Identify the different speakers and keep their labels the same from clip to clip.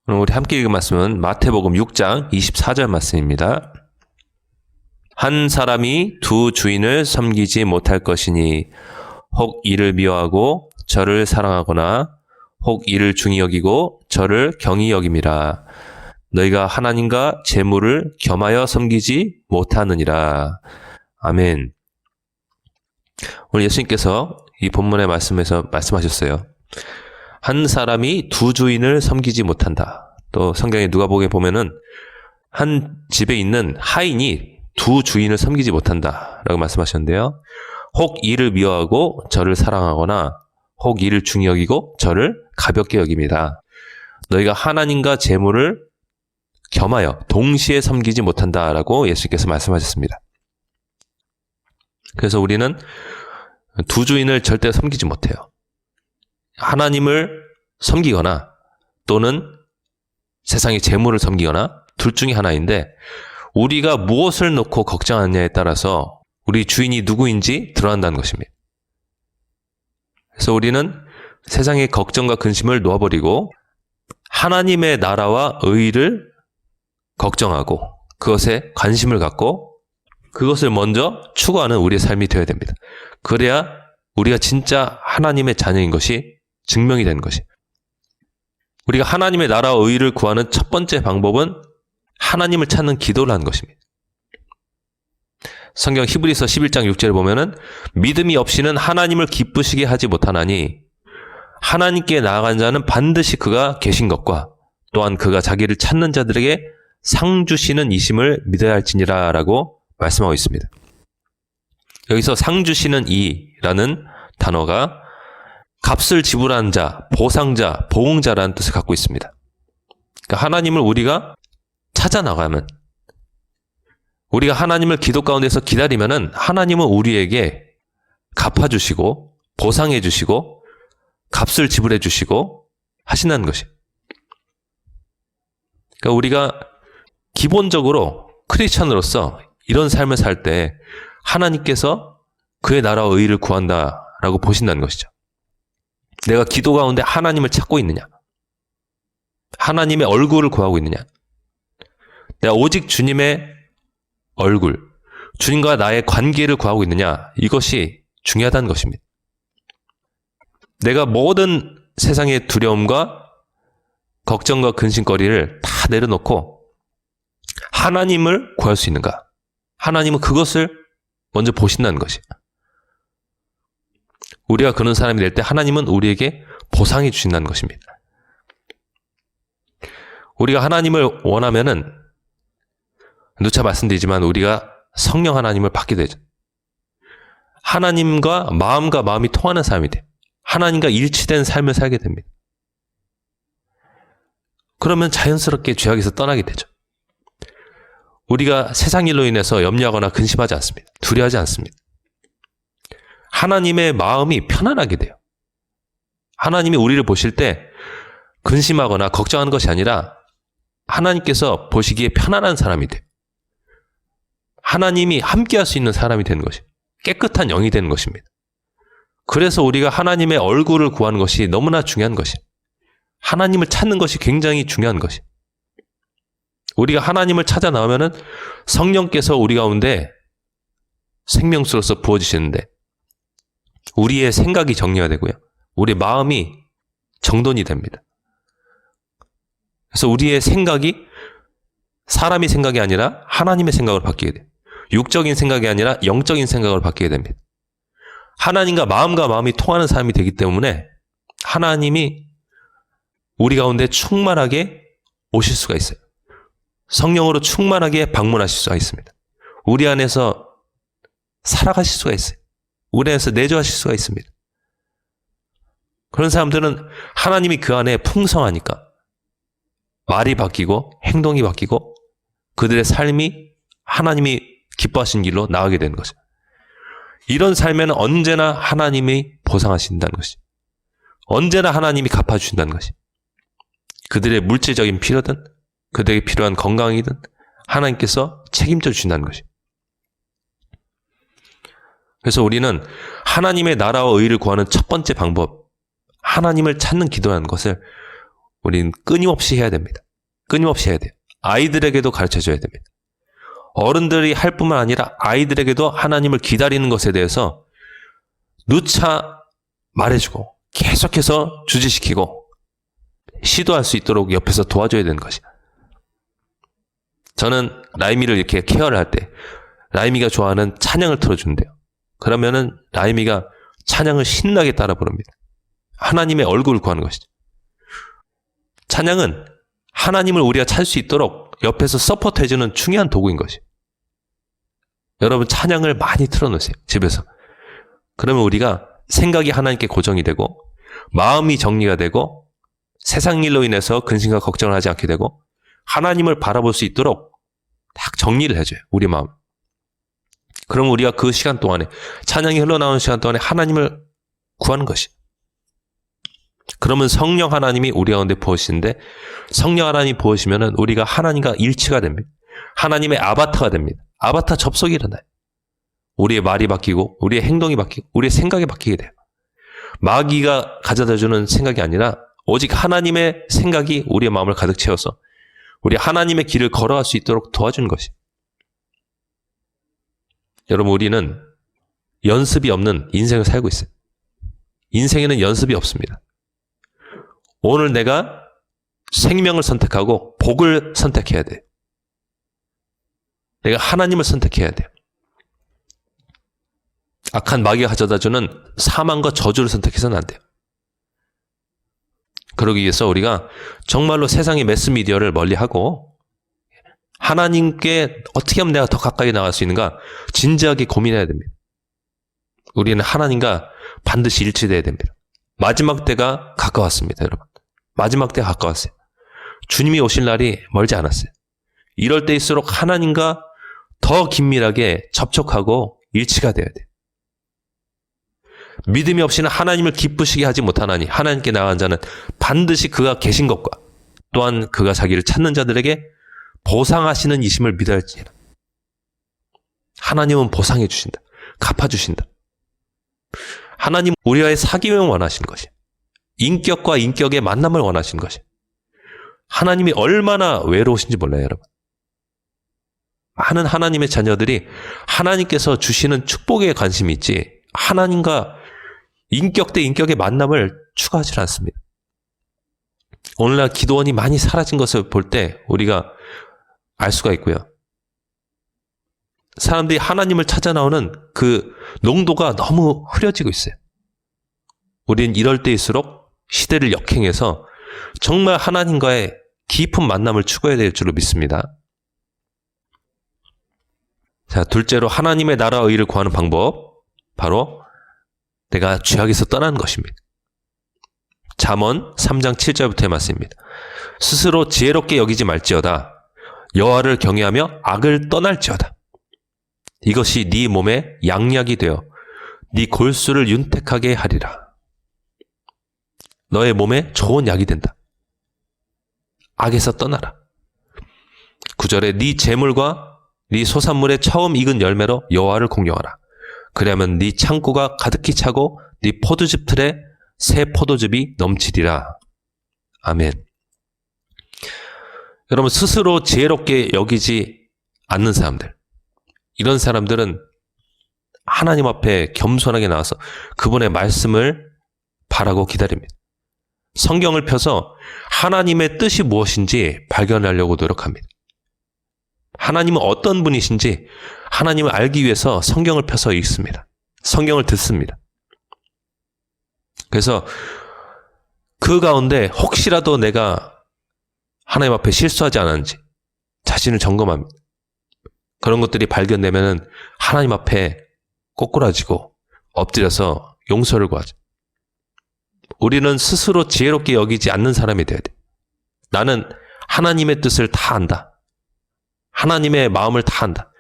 Speaker 1: 오늘 우리 함께 읽은 말씀은 마태복음 6장 24절 말씀입니다. 한 사람이 두 주인을 섬기지 못할 것이니 혹 이를 미워하고 저를 사랑하거나 혹 이를 중히 여기고 저를 경히 여김이라. 너희가 하나님과 재물을 겸하여 섬기지 못하느니라. 아멘. 오늘 예수님께서 이 본문의 말씀에서 말씀하셨어요. 한 사람이 두 주인을 섬기지 못한다. 또 성경에 누가복음에 보면은 한 집에 있는 하인이 두 주인을 섬기지 못한다 라고 말씀하셨는데요. 혹 이를 미워하고 저를 사랑하거나 혹 이를 중히 여기고 저를 가볍게 여깁니다. 너희가 하나님과 재물을 겸하여 동시에 섬기지 못한다라고 예수님께서 말씀하셨습니다. 그래서 우리는 두 주인을 절대 섬기지 못해요. 하나님을 섬기거나 또는 세상의 재물을 섬기거나 둘 중에 하나인데, 우리가 무엇을 놓고 걱정하느냐에 따라서 우리 주인이 누구인지 드러난다는 것입니다. 그래서 우리는 세상의 걱정과 근심을 놓아버리고 하나님의 나라와 의를 걱정하고 그것에 관심을 갖고 그것을 먼저 추구하는 우리의 삶이 되어야 됩니다. 그래야 우리가 진짜 하나님의 자녀인 것이 증명이 되는 것이. 우리가 하나님의 나라와 의를 구하는 첫 번째 방법은 하나님을 찾는 기도를 하는 것입니다. 성경 히브리서 11장 6절에 보면은 믿음이 없이는 하나님을 기쁘시게 하지 못하나니 하나님께 나아간 자는 반드시 그가 계신 것과 또한 그가 자기를 찾는 자들에게 상 주시는 이심을 믿어야 할지니라 라고 말씀하고 있습니다. 여기서 상 주시는 이라는 단어가 값을 지불하는 자, 보상자, 보응자라는 뜻을 갖고 있습니다. 그러니까 하나님을 우리가 찾아 나가면, 우리가 하나님을 기도 가운데서 기다리면은 하나님은 우리에게 갚아주시고 보상해주시고 값을 지불해주시고 하신다는 것이. 그러니까 우리가 기본적으로 크리스천으로서 이런 삶을 살 때 하나님께서 그의 나라와 의를 구한다라고 보신다는 것이죠. 내가 기도 가운데 하나님을 찾고 있느냐? 하나님의 얼굴을 구하고 있느냐? 내가 오직 주님의 얼굴, 주님과 나의 관계를 구하고 있느냐? 이것이 중요하다는 것입니다. 내가 모든 세상의 두려움과 걱정과 근심거리를 다 내려놓고 하나님을 구할 수 있는가? 하나님은 그것을 먼저 보신다는 것이에요. 우리가 그런 사람이 될 때 하나님은 우리에게 보상해 주신다는 것입니다. 우리가 하나님을 원하면은 누차 말씀드리지만 우리가 성령 하나님을 받게 되죠. 하나님과 마음이 통하는 삶이 돼요. 하나님과 일치된 삶을 살게 됩니다. 그러면 자연스럽게 죄악에서 떠나게 되죠. 우리가 세상 일로 인해서 염려하거나 근심하지 않습니다. 두려워하지 않습니다. 하나님의 마음이 편안하게 돼요. 하나님이 우리를 보실 때 근심하거나 걱정하는 것이 아니라 하나님께서 보시기에 편안한 사람이 돼요. 하나님이 함께할 수 있는 사람이 되는 것이, 깨끗한 영이 되는 것입니다. 그래서 우리가 하나님의 얼굴을 구하는 것이 너무나 중요한 것이, 하나님을 찾는 것이 굉장히 중요한 것이. 우리가 하나님을 찾아 나오면은 성령께서 우리 가운데 생명수로서 부어주시는데 우리의 생각이 정리가 되고요. 우리의 마음이 정돈이 됩니다. 그래서 우리의 생각이 사람의 생각이 아니라 하나님의 생각으로 바뀌게 돼요. 육적인 생각이 아니라 영적인 생각으로 바뀌게 됩니다. 하나님과 마음이 통하는 삶이 되기 때문에 하나님이 우리 가운데 충만하게 오실 수가 있어요. 성령으로 충만하게 방문하실 수가 있습니다. 우리 안에서 살아가실 수가 있어요. 우리 안에서 내주하실 수가 있습니다. 그런 사람들은 하나님이 그 안에 풍성하니까 말이 바뀌고 행동이 바뀌고 그들의 삶이 하나님이 기뻐하신 길로 나가게 되는 거죠. 이런 삶에는 언제나 하나님이 보상하신다는 것이, 언제나 하나님이 갚아주신다는 것이, 그들의 물질적인 필요든 그들에게 필요한 건강이든 하나님께서 책임져 주신다는 것이. 그래서 우리는 하나님의 나라와 의를 구하는 첫 번째 방법, 하나님을 찾는 기도라는 것을 우리는 끊임없이 해야 됩니다. 끊임없이 해야 돼요. 아이들에게도 가르쳐줘야 됩니다. 어른들이 할 뿐만 아니라 아이들에게도 하나님을 기다리는 것에 대해서 누차 말해주고 계속해서 주지시키고 시도할 수 있도록 옆에서 도와줘야 되는 것이야. 저는 라임이를 이렇게 케어를 할 때 라임이가 좋아하는 찬양을 틀어준대요. 그러면은 라임이가 찬양을 신나게 따라 부릅니다. 하나님의 얼굴을 구하는 것이죠. 찬양은 하나님을 우리가 찾을 수 있도록 옆에서 서포트해주는 중요한 도구인 것이에요. 여러분 찬양을 많이 틀어놓으세요. 집에서. 그러면 우리가 생각이 하나님께 고정이 되고 마음이 정리가 되고 세상 일로 인해서 근심과 걱정을 하지 않게 되고 하나님을 바라볼 수 있도록 딱 정리를 해줘요. 우리 마음. 그럼 우리가 그 시간 동안에 찬양이 흘러나오는 시간 동안에 하나님을 구하는 것이. 그러면 성령 하나님이 우리 가운데 부으시는데 성령 하나님 부으시면은 우리가 하나님과 일치가 됩니다. 하나님의 아바타가 됩니다. 아바타 접속이 일어나요. 우리의 말이 바뀌고 우리의 행동이 바뀌고 우리의 생각이 바뀌게 돼요. 마귀가 가져다주는 생각이 아니라 오직 하나님의 생각이 우리의 마음을 가득 채워서 우리 하나님의 길을 걸어갈 수 있도록 도와주는 것이. 여러분 우리는 연습이 없는 인생을 살고 있어요. 인생에는 연습이 없습니다. 오늘 내가 생명을 선택하고 복을 선택해야 돼요. 내가 하나님을 선택해야 돼요. 악한 마귀가 가져다주는 사망과 저주를 선택해서는 안 돼요. 그러기 위해서 우리가 정말로 세상의 매스미디어를 멀리하고 하나님께 어떻게 하면 내가 더 가까이 나갈 수 있는가 진지하게 고민해야 됩니다. 우리는 하나님과 반드시 일치돼야 됩니다. 마지막 때가 가까웠습니다, 여러분. 마지막 때가 가까웠어요. 주님이 오실 날이 멀지 않았어요. 이럴 때일수록 하나님과 더 긴밀하게 접촉하고 일치가 돼야 돼요. 믿음이 없이는 하나님을 기쁘시게 하지 못하나니 하나님께 나간 자는 반드시 그가 계신 것과 또한 그가 자기를 찾는 자들에게 보상하시는 이심을 믿어야 할지니라. 하나님은 보상해 주신다. 갚아 주신다. 하나님 우리와의 사귐을 원하시는 것이. 인격과 인격의 만남을 원하시는 것이. 하나님이 얼마나 외로우신지 몰라요, 여러분. 많은 하나님의 자녀들이 하나님께서 주시는 축복에 관심이 있지 하나님과 인격 대 인격의 만남을 추구하지 않습니다. 오늘날 기도원이 많이 사라진 것을 볼 때 우리가 알 수가 있고요. 사람들이 하나님을 찾아 나오는 그 농도가 너무 흐려지고 있어요. 우리는 이럴 때일수록 시대를 역행해서 정말 하나님과의 깊은 만남을 추구해야 될 줄로 믿습니다. 자, 둘째로 하나님의 나라와 의를 구하는 방법, 바로 내가 죄악에서 떠나는 것입니다. 잠언 3장 7절부터의 말씀입니다. 스스로 지혜롭게 여기지 말지어다. 여호와를 경외하며 악을 떠날지어다. 이것이 네 몸에 양약이 되어 네 골수를 윤택하게 하리라. 너의 몸에 좋은 약이 된다. 악에서 떠나라. 9절에 네 재물과 네 소산물의 처음 익은 열매로 여호와를 공경하라. 그러면 네 창고가 가득히 차고 네 포도즙 틀에 새 포도즙이 넘치리라. 아멘. 여러분 스스로 지혜롭게 여기지 않는 사람들, 이런 사람들은 하나님 앞에 겸손하게 나와서 그분의 말씀을 바라고 기다립니다. 성경을 펴서 하나님의 뜻이 무엇인지 발견하려고 노력합니다. 하나님은 어떤 분이신지 하나님을 알기 위해서 성경을 펴서 읽습니다. 성경을 듣습니다. 그래서 그 가운데 혹시라도 내가 하나님 앞에 실수하지 않았는지 자신을 점검합니다. 그런 것들이 발견되면은 하나님 앞에 꼬꾸라지고 엎드려서 용서를 구하죠. 우리는 스스로 지혜롭게 여기지 않는 사람이 되어야 돼. 나는 하나님의 뜻을 다 안다. 하나님의 마음을 다 안다.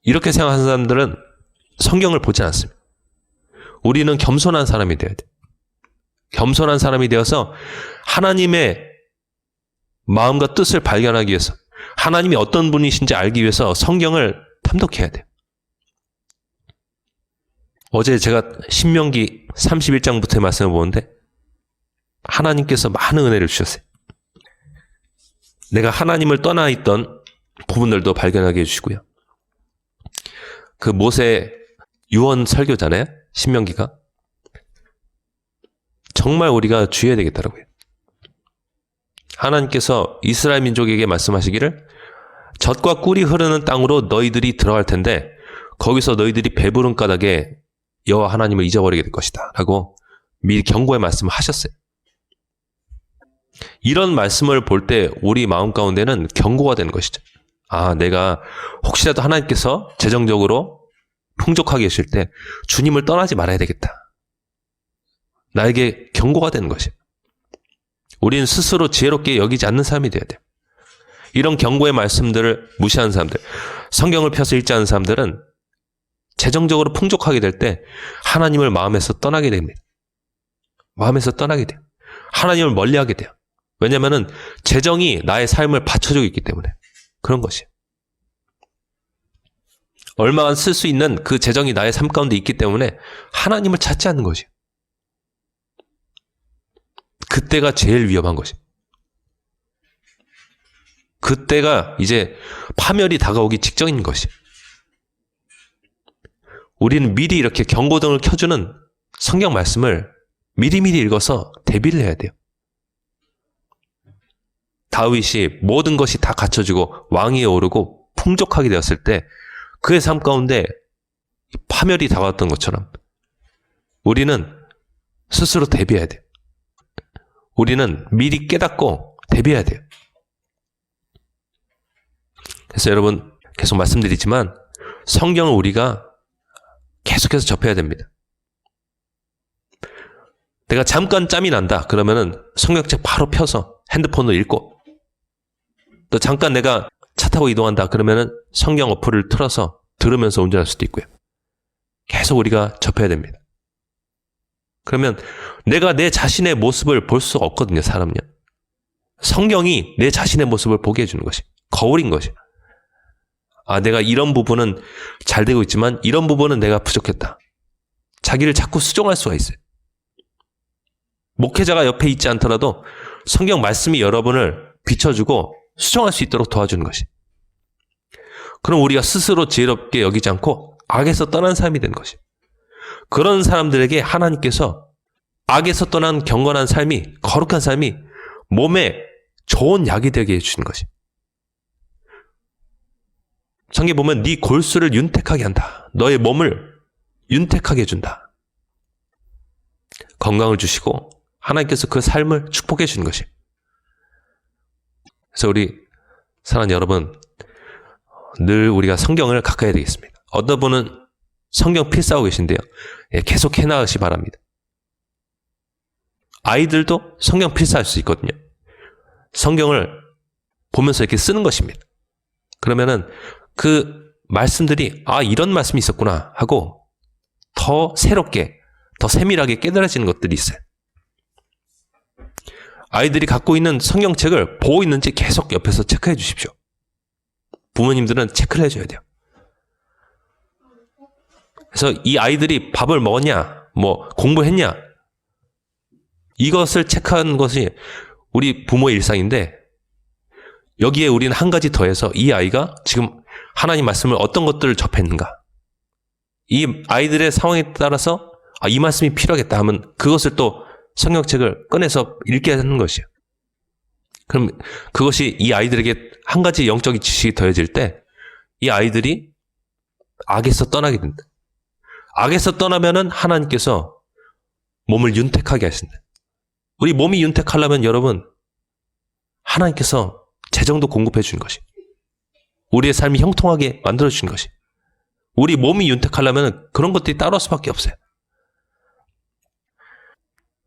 Speaker 1: 이렇게 생각하는 사람들은 성경을 보지 않습니다. 우리는 겸손한 사람이 되어야 돼. 겸손한 사람이 되어서 하나님의 마음과 뜻을 발견하기 위해서, 하나님이 어떤 분이신지 알기 위해서 성경을 탐독해야 돼요. 어제 제가 신명기 31장부터의 말씀을 보는데 하나님께서 많은 은혜를 주셨어요. 내가 하나님을 떠나 있던 부분들도 발견하게 해주시고요. 그 모세 유언 설교잖아요. 신명기가. 정말 우리가 주의해야 되겠더라고요. 하나님께서 이스라엘 민족에게 말씀하시기를 젖과 꿀이 흐르는 땅으로 너희들이 들어갈 텐데 거기서 너희들이 배부른 까닭에 여호와 하나님을 잊어버리게 될 것이다 라고 미리 경고의 말씀을 하셨어요. 이런 말씀을 볼 때 우리 마음 가운데는 경고가 되는 것이죠. 아, 내가 혹시라도 하나님께서 재정적으로 풍족하게 계실 때 주님을 떠나지 말아야 되겠다. 나에게 경고가 되는 것이에요. 우리는 스스로 지혜롭게 여기지 않는 사람이 되어야 돼요. 이런 경고의 말씀들을 무시하는 사람들, 성경을 펴서 읽지 않는 사람들은 재정적으로 풍족하게 될 때 하나님을 마음에서 떠나게 됩니다. 마음에서 떠나게 돼요. 하나님을 멀리하게 돼요. 왜냐하면 재정이 나의 삶을 받쳐주고 있기 때문에 그런 것이에요. 얼마간 쓸 수 있는 그 재정이 나의 삶 가운데 있기 때문에 하나님을 찾지 않는 것이에요. 그때가 제일 위험한 것이에요. 그때가 이제 파멸이 다가오기 직전인 것이에요. 우리는 미리 이렇게 경고등을 켜주는 성경 말씀을 미리미리 읽어서 대비를 해야 돼요. 다윗이 모든 것이 다 갖춰지고 왕위에 오르고 풍족하게 되었을 때 그의 삶 가운데 파멸이 다가왔던 것처럼 우리는 스스로 대비해야 돼요. 우리는 미리 깨닫고 대비해야 돼요. 그래서 여러분 계속 말씀드리지만 성경을 우리가 계속해서 접해야 됩니다. 내가 잠깐 짬이 난다 그러면은 성경책 바로 펴서 핸드폰으로 읽고, 또 잠깐 내가 차 타고 이동한다 그러면은 성경 어플을 틀어서 들으면서 운전할 수도 있고요. 계속 우리가 접해야 됩니다. 그러면 내가 내 자신의 모습을 볼 수가 없거든요, 사람은요. 성경이 내 자신의 모습을 보게 해주는 것이 거울인 것이. 아, 내가 이런 부분은 잘 되고 있지만 이런 부분은 내가 부족했다. 자기를 자꾸 수정할 수가 있어요. 목회자가 옆에 있지 않더라도 성경 말씀이 여러분을 비춰주고 수정할 수 있도록 도와주는 것이. 그럼 우리가 스스로 지혜롭게 여기지 않고 악에서 떠난 삶이 되는 것이. 그런 사람들에게 하나님께서 악에서 떠난 경건한 삶이, 거룩한 삶이 몸에 좋은 약이 되게 해주시는 것이. 성경에 보면 네 골수를 윤택하게 한다. 너의 몸을 윤택하게 해준다. 건강을 주시고 하나님께서 그 삶을 축복해 주는 것이. 그래서 우리 사랑하는 여러분, 늘 우리가 성경을 가까이 해야 되겠습니다. 어떤 분은 성경 필사하고 계신데요. 계속 해나가시 바랍니다. 아이들도 성경 필사할 수 있거든요. 성경을 보면서 이렇게 쓰는 것입니다. 그러면은 그 말씀들이 아, 이런 말씀이 있었구나 하고 더 새롭게, 더 세밀하게 깨달아지는 것들이 있어요. 아이들이 갖고 있는 성경책을 보고 있는지 계속 옆에서 체크해 주십시오. 부모님들은 체크를 해줘야 돼요. 그래서 이 아이들이 밥을 먹었냐, 뭐 공부했냐, 이것을 체크하는 것이 우리 부모의 일상인데, 여기에 우리는 한 가지 더해서 이 아이가 지금 하나님 말씀을 어떤 것들을 접했는가, 이 아이들의 상황에 따라서 아, 이 말씀이 필요하겠다 하면 그것을 또 성경책을 꺼내서 읽게 하는 것이에요. 그럼 그것이 이 아이들에게 한 가지 영적인 지식이 더해질 때 이 아이들이 악에서 떠나게 된다. 악에서 떠나면은 하나님께서 몸을 윤택하게 하신다. 우리 몸이 윤택하려면 여러분, 하나님께서 재정도 공급해 주는 것이, 우리의 삶이 형통하게 만들어 주는 것이, 우리 몸이 윤택하려면 그런 것들이 따라올 수밖에 없어요.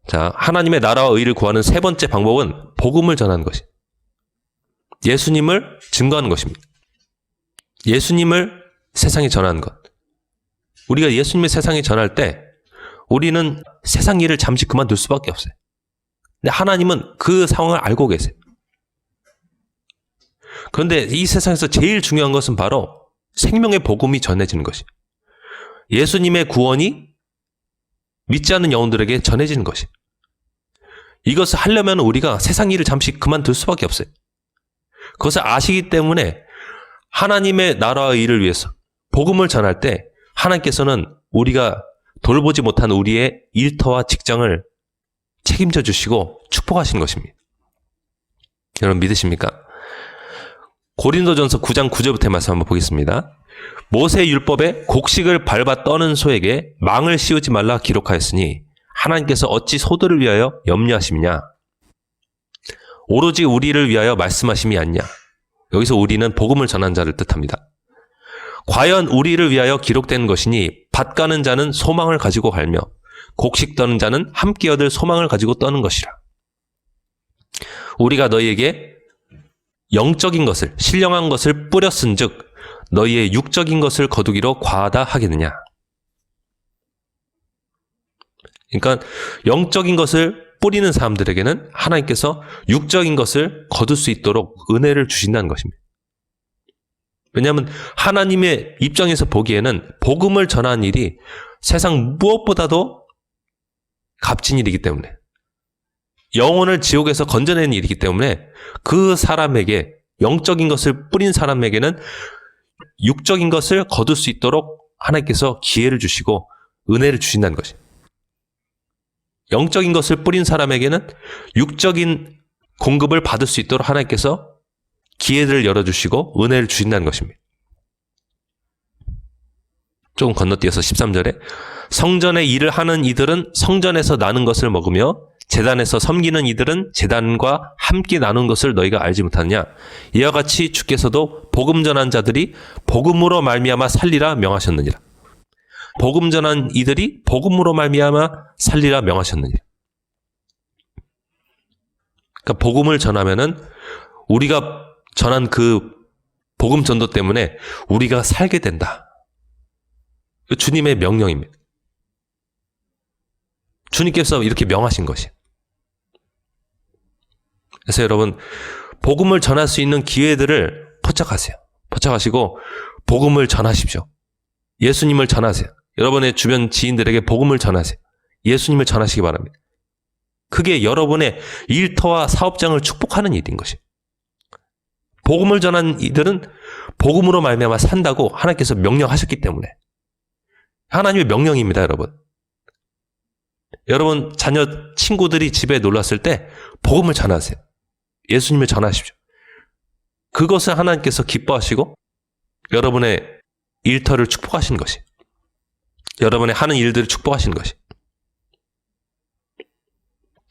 Speaker 1: 자, 하나님의 나라와 의를 구하는 세 번째 방법은 복음을 전하는 것이, 예수님을 증거하는 것입니다. 예수님을 세상에 전하는 것. 우리가 예수님을 세상에 전할 때 우리는 세상 일을 잠시 그만둘 수밖에 없어요. 근데 하나님은 그 상황을 알고 계세요. 그런데 이 세상에서 제일 중요한 것은 바로 생명의 복음이 전해지는 것이, 예수님의 구원이 믿지 않는 영혼들에게 전해지는 것이. 이것을 하려면 우리가 세상 일을 잠시 그만둘 수밖에 없어요. 그것을 아시기 때문에 하나님의 나라의 일을 위해서 복음을 전할 때 하나님께서는 우리가 돌보지 못한 우리의 일터와 직장을 책임져 주시고 축복하시는 것입니다. 여러분 믿으십니까? 고린도전서 9장 9절부터 말씀 한번 보겠습니다. 모세의 율법에 곡식을 밟아 떠는 소에게 망을 씌우지 말라 기록하였으니 하나님께서 어찌 소들을 위하여 염려하심이냐? 오로지 우리를 위하여 말씀하심이 아니냐? 여기서 우리는 복음을 전한 자를 뜻합니다. 과연 우리를 위하여 기록된 것이니 밭 가는 자는 소망을 가지고 갈며 곡식 떠는 자는 함께 얻을 소망을 가지고 떠는 것이라. 우리가 너희에게 영적인 것을 신령한 것을 뿌렸은즉 너희의 육적인 것을 거두기로 과하다 하겠느냐. 그러니까 영적인 것을 뿌리는 사람들에게는 하나님께서 육적인 것을 거둘 수 있도록 은혜를 주신다는 것입니다. 왜냐하면 하나님의 입장에서 보기에는 복음을 전하는 일이 세상 무엇보다도 값진 일이기 때문에, 영혼을 지옥에서 건져내는 일이기 때문에 그 사람에게, 영적인 것을 뿌린 사람에게는 육적인 것을 거둘 수 있도록 하나님께서 기회를 주시고 은혜를 주신다는 것입니다. 영적인 것을 뿌린 사람에게는 육적인 공급을 받을 수 있도록 하나님께서 기회를 열어주시고 은혜를 주신다는 것입니다. 조금 건너뛰어서 13절에 성전의 일을 하는 이들은 성전에서 나는 것을 먹으며 제단에서 섬기는 이들은 제단과 함께 나눈 것을 너희가 알지 못하느냐. 이와 같이 주께서도 복음 전한 자들이 복음으로 말미암아 살리라 명하셨느니라. 복음 전한 이들이 복음으로 말미암아 살리라 명하셨느니라. 그러니까 복음을 전하면은 우리가 전한 그 복음 전도 때문에 우리가 살게 된다. 주님의 명령입니다. 주님께서 이렇게 명하신 것이에요. 그래서 여러분, 복음을 전할 수 있는 기회들을 포착하세요. 포착하시고 복음을 전하십시오. 예수님을 전하세요. 여러분의 주변 지인들에게 복음을 전하세요. 예수님을 전하시기 바랍니다. 그게 여러분의 일터와 사업장을 축복하는 일인 것이에요. 복음을 전한 이들은 복음으로 말미암아 산다고 하나님께서 명령하셨기 때문에. 하나님의 명령입니다, 여러분. 여러분 자녀 친구들이 집에 놀러 왔을 때 복음을 전하세요. 예수님을 전하십시오. 그것을 하나님께서 기뻐하시고 여러분의 일터를 축복하시는 것이, 여러분의 하는 일들을 축복하시는 것이.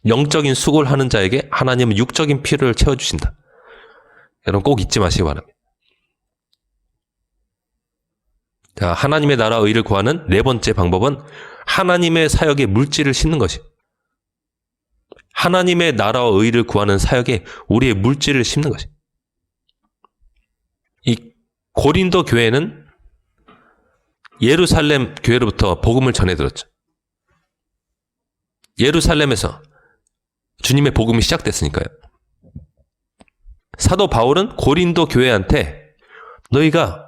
Speaker 1: 영적인 수고를 하는 자에게 하나님은 육적인 필요를 채워주신다. 여러분 꼭 잊지 마시기 바랍니다. 자, 하나님의 나라 의를 구하는 네 번째 방법은 하나님의 사역에 물질을 싣는 것이. 하나님의 나라와 의를 구하는 사역에 우리의 물질을 싣는 것이. 이 고린도 교회는 예루살렘 교회로부터 복음을 전해 들었죠. 예루살렘에서 주님의 복음이 시작됐으니까요. 사도 바울은 고린도 교회한테 너희가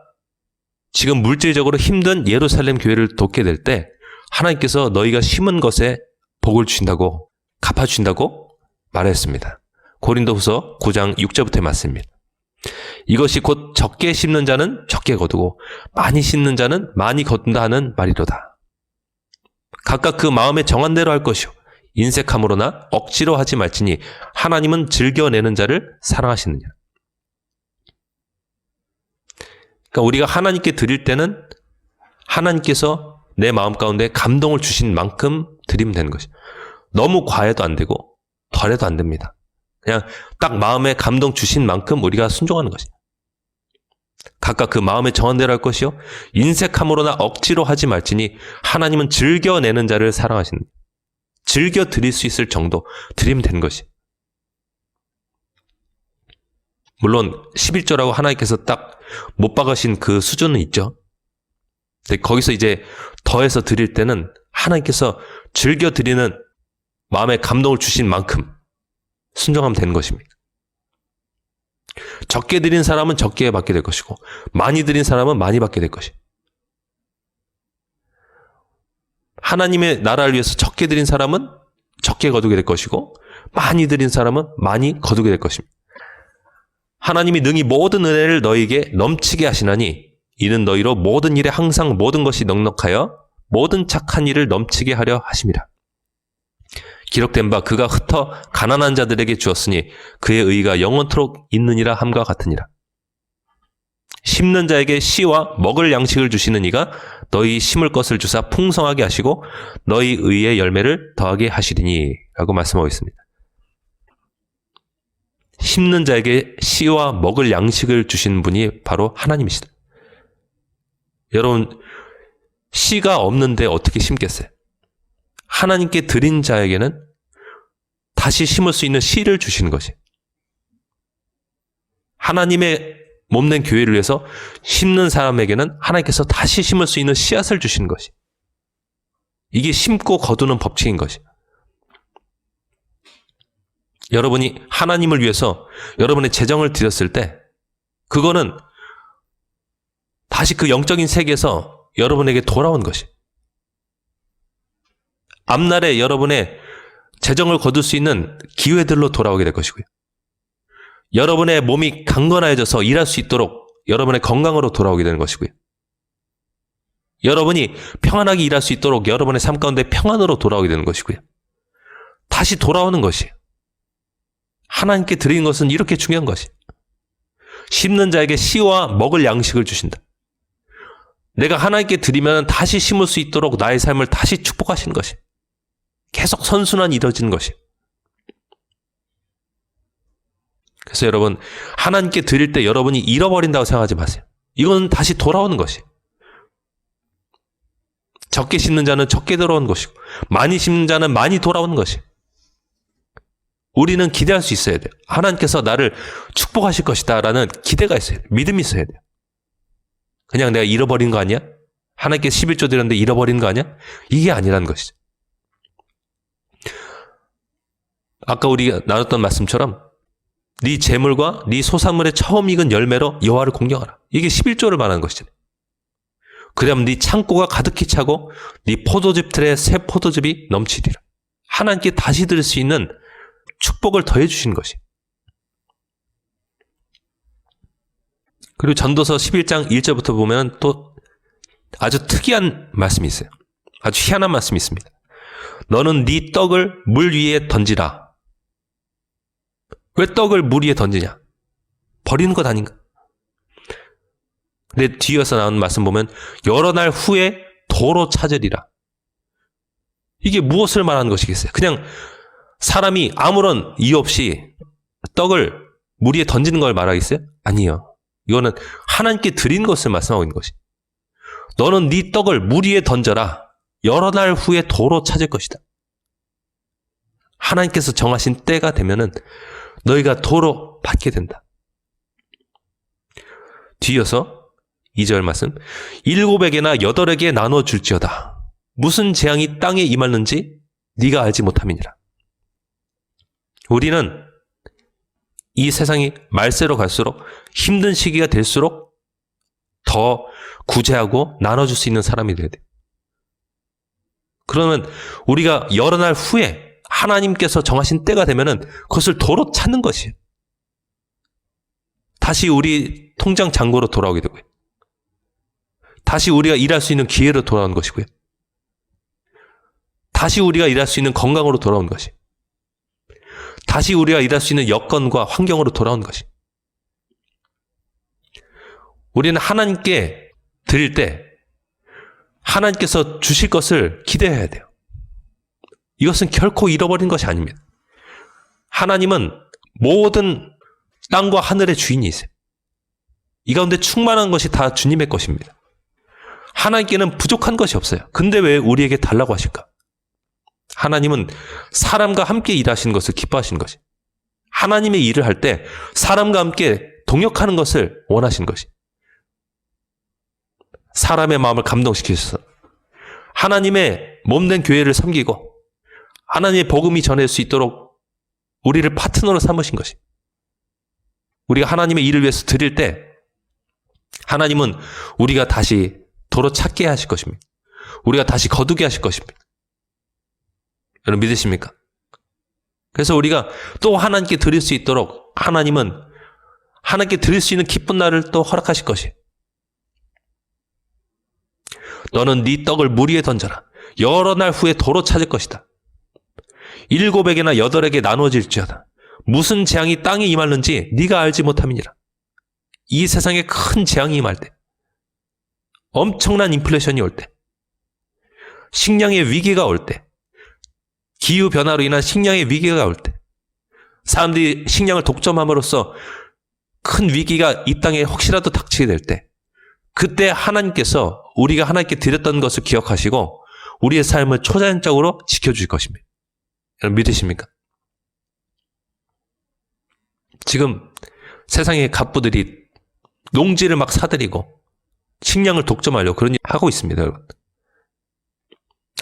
Speaker 1: 지금 물질적으로 힘든 예루살렘 교회를 돕게 될 때 하나님께서 너희가 심은 것에 복을 주신다고, 갚아주신다고 말했습니다. 고린도후서 9장 6절부터의 말씀입니다. 이것이 곧 적게 심는 자는 적게 거두고 많이 심는 자는 많이 거둔다 하는 말이로다. 각각 그 마음에 정한 대로 할 것이요 인색함으로나 억지로 하지 말지니 하나님은 즐겨내는 자를 사랑하시느냐. 그러니까 우리가 하나님께 드릴 때는 하나님께서 내 마음 가운데 감동을 주신 만큼 드리면 되는 것이죠. 너무 과해도 안 되고 덜해도 안 됩니다. 그냥 딱 마음에 감동 주신 만큼 우리가 순종하는 것이죠. 각각 그 마음에 정한 대로 할 것이요 인색함으로나 억지로 하지 말지니 하나님은 즐겨내는 자를 사랑하시는, 즐겨 드릴 수 있을 정도 드리면 되는 것이. 물론 11조라고 하나님께서 딱 못 박으신 그 수준은 있죠. 근데 거기서 이제 더해서 드릴 때는 하나님께서 즐겨 드리는 마음에 감동을 주신 만큼 순종하면 되는 것입니다. 적게 드린 사람은 적게 받게 될 것이고 많이 드린 사람은 많이 받게 될 것이. 하나님의 나라를 위해서 적게 드린 사람은 적게 거두게 될 것이고 많이 드린 사람은 많이 거두게 될 것입니다. 하나님이 능히 모든 은혜를 너희에게 넘치게 하시나니 이는 너희로 모든 일에 항상 모든 것이 넉넉하여 모든 착한 일을 넘치게 하려 하심이라. 기록된 바 그가 흩어 가난한 자들에게 주었으니 그의 의가 영원토록 있느니라 함과 같으니라. 심는 자에게 씨와 먹을 양식을 주시는 이가 너희 심을 것을 주사 풍성하게 하시고 너희 의의 열매를 더하게 하시리니 라고 말씀하고 있습니다. 심는 자에게 씨와 먹을 양식을 주시는 분이 바로 하나님이시다. 여러분, 씨가 없는데 어떻게 심겠어요? 하나님께 드린 자에게는 다시 심을 수 있는 씨를 주시는 것이. 하나님의 몸된 교회를 위해서 심는 사람에게는 하나님께서 다시 심을 수 있는 씨앗을 주시는 것이. 이게 심고 거두는 법칙인 것이. 여러분이 하나님을 위해서 여러분의 재정을 드렸을 때 그거는 다시 그 영적인 세계에서 여러분에게 돌아온 것이. 앞날에 여러분의 재정을 거둘 수 있는 기회들로 돌아오게 될 것이고요. 여러분의 몸이 강건해져서 일할 수 있도록 여러분의 건강으로 돌아오게 되는 것이고요. 여러분이 평안하게 일할 수 있도록 여러분의 삶 가운데 평안으로 돌아오게 되는 것이고요. 다시 돌아오는 것이에요. 하나님께 드리는 것은 이렇게 중요한 것이. 심는 자에게 씨와 먹을 양식을 주신다. 내가 하나님께 드리면 다시 심을 수 있도록 나의 삶을 다시 축복하시는 것이. 계속 선순환이 이루어지는 것이. 그래서 여러분, 하나님께 드릴 때 여러분이 잃어버린다고 생각하지 마세요. 이건 다시 돌아오는 것이. 적게 심는 자는 적게 돌아오는 것이고 많이 심는 자는 많이 돌아오는 것이. 우리는 기대할 수 있어야 돼요. 하나님께서 나를 축복하실 것이다 라는 기대가 있어야 돼요. 믿음이 있어야 돼요. 그냥 내가 잃어버린 거 아니야? 하나님께 11조 드렸는데 잃어버린 거 아니야? 이게 아니라는 것이죠. 아까 우리가 나눴던 말씀처럼 네 재물과 네 소산물의 처음 익은 열매로 여호와를 공경하라. 이게 11조를 말하는 것이잖아요. 그러면 네 창고가 가득히 차고 네 포도즙 틀에 새 포도즙이 넘치리라. 하나님께 다시 드릴 수 있는 축복을 더해 주시는 것이. 그리고 전도서 11장 1절부터 보면 또 아주 특이한 말씀이 있어요. 아주 희한한 말씀이 있습니다. 너는 네 떡을 물 위에 던지라. 왜 떡을 물 위에 던지냐? 버리는 것 아닌가? 근데 뒤에서 나오는 말씀 보면 여러 날 후에 도로 찾으리라. 이게 무엇을 말하는 것이겠어요? 그냥 사람이 아무런 이유 없이 떡을 물 위에 던지는 걸 말하겠어요? 아니에요. 이거는 하나님께 드린 것을 말씀하고 있는 것이. 너는 네 떡을 물 위에 던져라. 여러 날 후에 도로 찾을 것이다. 하나님께서 정하신 때가 되면은 너희가 도로 받게 된다. 뒤이어서 2절 말씀. 7에게나 8에게 나눠 줄지어다. 무슨 재앙이 땅에 임하는지 네가 알지 못함이니라. 우리는 이 세상이 말세로 갈수록 힘든 시기가 될수록 더 구제하고 나눠줄 수 있는 사람이 돼야 돼요. 그러면 우리가 여러 날 후에 하나님께서 정하신 때가 되면은 그것을 도로 찾는 것이에요. 다시 우리 통장 잔고로 돌아오게 되고요. 다시 우리가 일할 수 있는 기회로 돌아오는 것이고요. 다시 우리가 일할 수 있는 건강으로 돌아오는 것이. 다시 우리가 일할 수 있는 여건과 환경으로 돌아오는 것이. 우리는 하나님께 드릴 때 하나님께서 주실 것을 기대해야 돼요. 이것은 결코 잃어버린 것이 아닙니다. 하나님은 모든 땅과 하늘의 주인이세요. 이 가운데 충만한 것이 다 주님의 것입니다. 하나님께는 부족한 것이 없어요. 근데 왜 우리에게 달라고 하실까? 하나님은 사람과 함께 일하시는 것을 기뻐하시는 것이. 하나님의 일을 할 때 사람과 함께 동역하는 것을 원하시는 것이. 사람의 마음을 감동시키셔서 하나님의 몸된 교회를 섬기고 하나님의 복음이 전할 수 있도록 우리를 파트너로 삼으신 것이. 우리가 하나님의 일을 위해서 드릴 때 하나님은 우리가 다시 도로 찾게 하실 것입니다. 우리가 다시 거두게 하실 것입니다. 여러분 믿으십니까? 그래서 우리가 또 하나님께 드릴 수 있도록 하나님은 하나님께 드릴 수 있는 기쁜 날을 또 허락하실 것이에요. 너는 네 떡을 물 위에 던져라. 여러 날 후에 도로 찾을 것이다. 7에게나 8에게 나누어질지어다. 무슨 재앙이 땅에 임하는지 네가 알지 못함이니라. 이 세상에 큰 재앙이 임할 때, 엄청난 인플레이션이 올 때, 식량의 위기가 올 때, 기후변화로 인한 식량의 위기가 올 때, 사람들이 식량을 독점함으로써 큰 위기가 이 땅에 혹시라도 닥치게 될 때, 그때 하나님께서 우리가 하나님께 드렸던 것을 기억하시고 우리의 삶을 초자연적으로 지켜줄 것입니다. 여러분 믿으십니까? 지금 세상의 갑부들이 농지를 막 사들이고 식량을 독점하려고 그런 일 하고 있습니다, 여러분.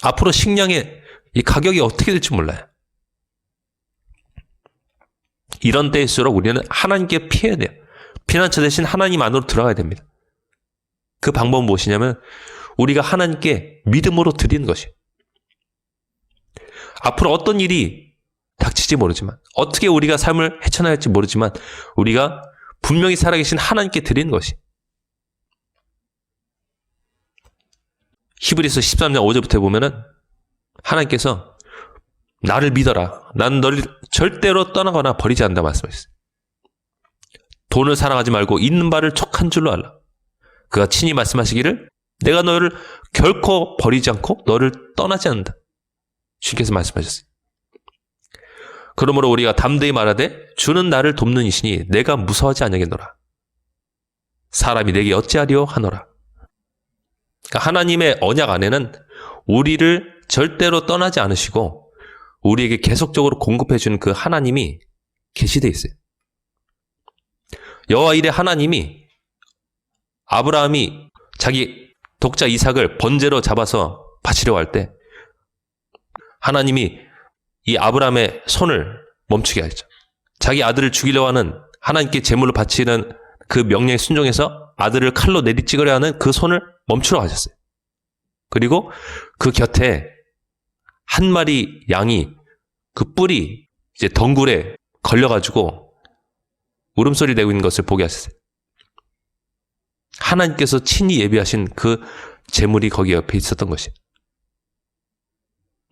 Speaker 1: 앞으로 식량의 이 가격이 어떻게 될지 몰라요. 이런 때일수록 우리는 하나님께 피해야 돼요. 피난처 대신 하나님 안으로 들어가야 됩니다. 그 방법은 무엇이냐면 우리가 하나님께 믿음으로 드리는 것이에요. 앞으로 어떤 일이 닥칠지 모르지만, 어떻게 우리가 삶을 헤쳐나야 할지 모르지만 우리가 분명히 살아계신 하나님께 드리는 것이. 히브리서 13장 5절부터 보면은 하나님께서 나를 믿어라. 나는 너를 절대로 떠나거나 버리지 않는다 말씀하셨어요. 돈을 사랑하지 말고 있는 바를 촉한 줄로 알라. 그가 친히 말씀하시기를 내가 너를 결코 버리지 않고 너를 떠나지 않는다. 주께서 말씀하셨어요. 그러므로 우리가 담대히 말하되 주는 나를 돕는 이시니 내가 무서워하지 아니하겠노라. 사람이 내게 어찌하리요 하노라. 그러니까 하나님의 언약 안에는 우리를 절대로 떠나지 않으시고 우리에게 계속적으로 공급해 주는 그 하나님이 계시되어 있어요. 여호와 이레 하나님이 아브라함이 자기 독자 이삭을 번제로 잡아서 바치려고 할 때 하나님이 이 아브라함의 손을 멈추게 하죠. 자기 아들을 죽이려고 하는 하나님께 제물로 바치는 그 명령에 순종해서 아들을 칼로 내리찍으려 하는 그 손을 멈추라고 하셨어요. 그리고 그 곁에 한 마리 양이 그 뿔이 이제 덩굴에 걸려가지고 울음소리 내고 있는 것을 보게 하셨어요. 하나님께서 친히 예비하신 그 제물이 거기 옆에 있었던 것이에요.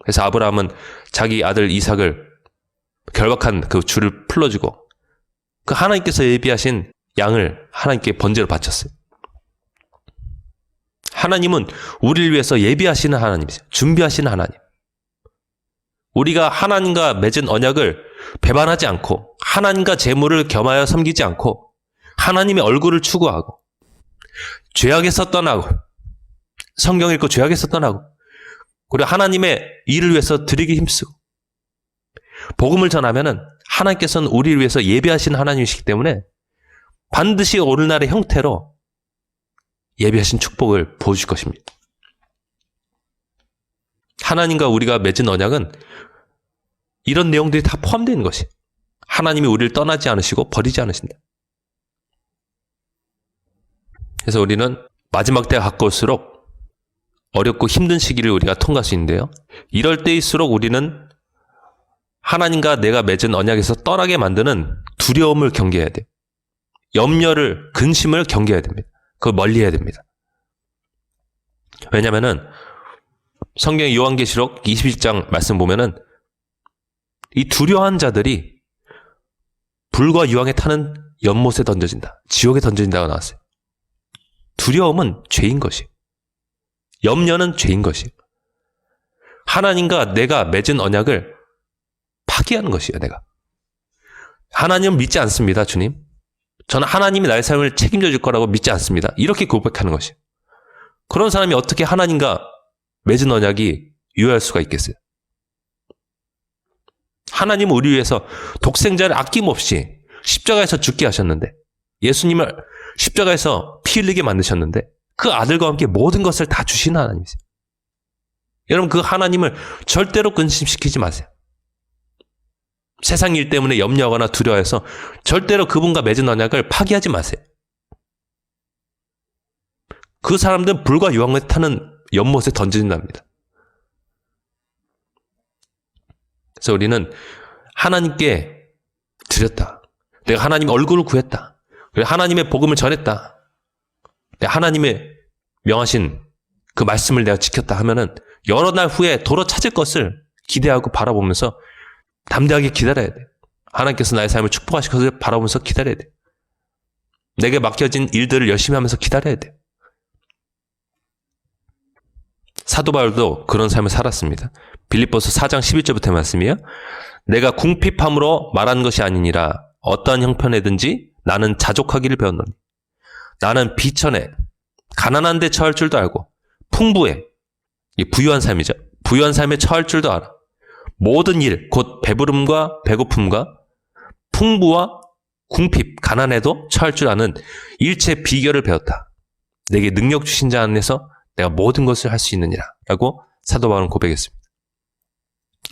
Speaker 1: 그래서 아브라함은 자기 아들 이삭을 결박한 그 줄을 풀어주고 그 하나님께서 예비하신 양을 하나님께 번제로 바쳤어요. 하나님은 우리를 위해서 예비하시는 하나님이세요. 준비하시는 하나님. 우리가 하나님과 맺은 언약을 배반하지 않고 하나님과 재물을 겸하여 섬기지 않고 하나님의 얼굴을 추구하고 죄악에서 떠나고 성경 읽고 죄악에서 떠나고 그리고 하나님의 일을 위해서 드리기 힘쓰고 복음을 전하면은 하나님께서는 우리를 위해서 예비하신 하나님이시기 때문에 반드시 오늘날의 형태로 예비하신 축복을 보여줄 것입니다. 하나님과 우리가 맺은 언약은 이런 내용들이 다 포함되어 있는 것이. 하나님이 우리를 떠나지 않으시고 버리지 않으신다. 그래서 우리는 마지막 때가 가까울수록 어렵고 힘든 시기를 우리가 통과할 수 있는데요. 이럴 때일수록 우리는 하나님과 내가 맺은 언약에서 떠나게 만드는 두려움을 경계해야 돼요. 염려를, 근심을 경계해야 됩니다. 그걸 멀리해야 됩니다. 왜냐하면은 성경의 요한계시록 21장 말씀 보면은 이 두려워한 자들이 불과 유황에 타는 연못에 던져진다. 지옥에 던져진다고 나왔어요. 두려움은 죄인 것이. 염려는 죄인 것이. 하나님과 내가 맺은 언약을 파기하는 것이에요, 내가. 하나님은 믿지 않습니다, 주님. 저는 하나님이 나의 삶을 책임져 줄 거라고 믿지 않습니다. 이렇게 고백하는 것이에요. 그런 사람이 어떻게 하나님과 맺은 언약이 유효할 수가 있겠어요? 하나님은 우리 위해서 독생자를 아낌없이 십자가에서 죽게 하셨는데, 예수님을 십자가에서 피 흘리게 만드셨는데 그 아들과 함께 모든 것을 다 주신 하나님이세요. 여러분, 그 하나님을 절대로 근심시키지 마세요. 세상 일 때문에 염려하거나 두려워해서 절대로 그분과 맺은 언약을 파기하지 마세요. 그 사람들은 불과 유황에 타는 연못에 던진답니다. 그래서 우리는 하나님께 드렸다. 내가 하나님 얼굴을 구했다. 그리고 하나님의 복음을 전했다. 내가 하나님의 명하신 그 말씀을 내가 지켰다 하면은 여러 날 후에 도로 찾을 것을 기대하고 바라보면서 담대하게 기다려야 돼. 하나님께서 나의 삶을 축복하실 것을 바라보면서 기다려야 돼. 내게 맡겨진 일들을 열심히 하면서 기다려야 돼. 사도 바울도 그런 삶을 살았습니다. 빌립보서 4장 11절부터 말씀이에요. 내가 궁핍함으로 말한 것이 아니니라 어떠한 형편에든지 나는 자족하기를 배웠노니 나는 비천에 가난한 데 처할 줄도 알고 풍부해 부유한 삶이죠. 부유한 삶에 처할 줄도 알아. 모든 일 곧 배부름과 배고픔과 풍부와 궁핍, 가난에도 처할 줄 아는 일체 비결을 배웠다. 내게 능력 주신 자 안에서 내가 모든 것을 할 수 있느니라 라고 사도 바울은 고백했습니다.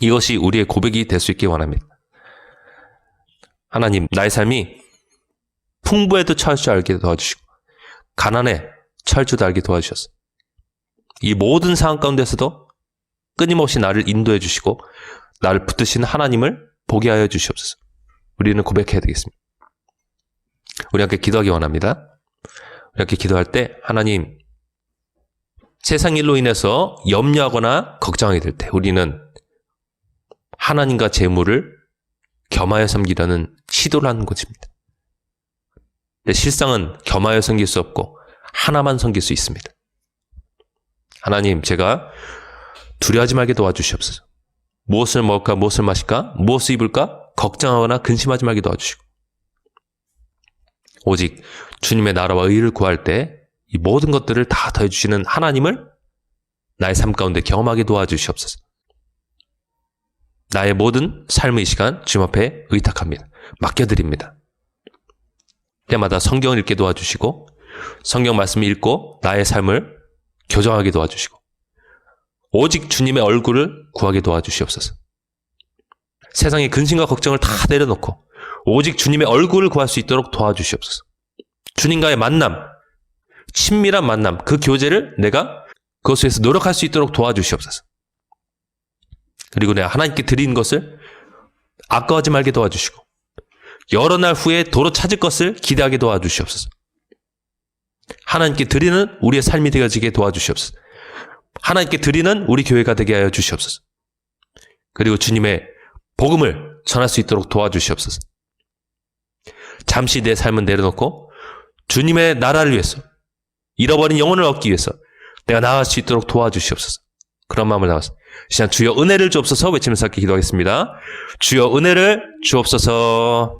Speaker 1: 이것이 우리의 고백이 될 수 있기 원합니다. 하나님, 나의 삶이 풍부에도 처할 줄 알게 도와주시고 가난에 처할 줄도 알게 도와주셨어. 이 모든 상황 가운데서도 끊임없이 나를 인도해 주시고 나를 붙드시는 하나님을 보게 하여 주시옵소서. 우리는 고백해야 되겠습니다. 우리 함께 기도하기 원합니다. 우리 함께 기도할 때 하나님, 세상 일로 인해서 염려하거나 걱정하게 될 때 우리는 하나님과 재물을 겸하여 섬기려는 시도를 하는 것입니다. 근데 실상은 겸하여 섬길 수 없고 하나만 섬길 수 있습니다. 하나님, 제가 두려워하지 말게 도와주시옵소서. 무엇을 먹을까, 무엇을 마실까, 무엇을 입을까 걱정하거나 근심하지 말게 도와주시고 오직 주님의 나라와 의를 구할 때 이 모든 것들을 다 더해주시는 하나님을 나의 삶 가운데 경험하게 도와주시옵소서. 나의 모든 삶의 이 시간 주님 앞에 의탁합니다. 맡겨드립니다. 때마다 성경을 읽게 도와주시고 성경 말씀을 읽고 나의 삶을 교정하게 도와주시고 오직 주님의 얼굴을 구하게 도와주시옵소서. 세상의 근심과 걱정을 다 내려놓고 오직 주님의 얼굴을 구할 수 있도록 도와주시옵소서. 주님과의 만남, 친밀한 만남, 그 교제를 내가 그것에서 노력할 수 있도록 도와주시옵소서. 그리고 내가 하나님께 드리는 것을 아까워하지 말게 도와주시고 여러 날 후에 도로 찾을 것을 기대하게 도와주시옵소서. 하나님께 드리는 우리의 삶이 되어지게 도와주시옵소서. 하나님께 드리는 우리 교회가 되게 하여 주시옵소서. 그리고 주님의 복음을 전할 수 있도록 도와주시옵소서. 잠시 내 삶은 내려놓고 주님의 나라를 위해서 잃어버린 영혼을 얻기 위해서 내가 나아갈 수 있도록 도와주시옵소서. 그런 마음을 담아서 시간 주여 은혜를 주옵소서 외치면서 함께 기도하겠습니다. 주여 은혜를 주옵소서.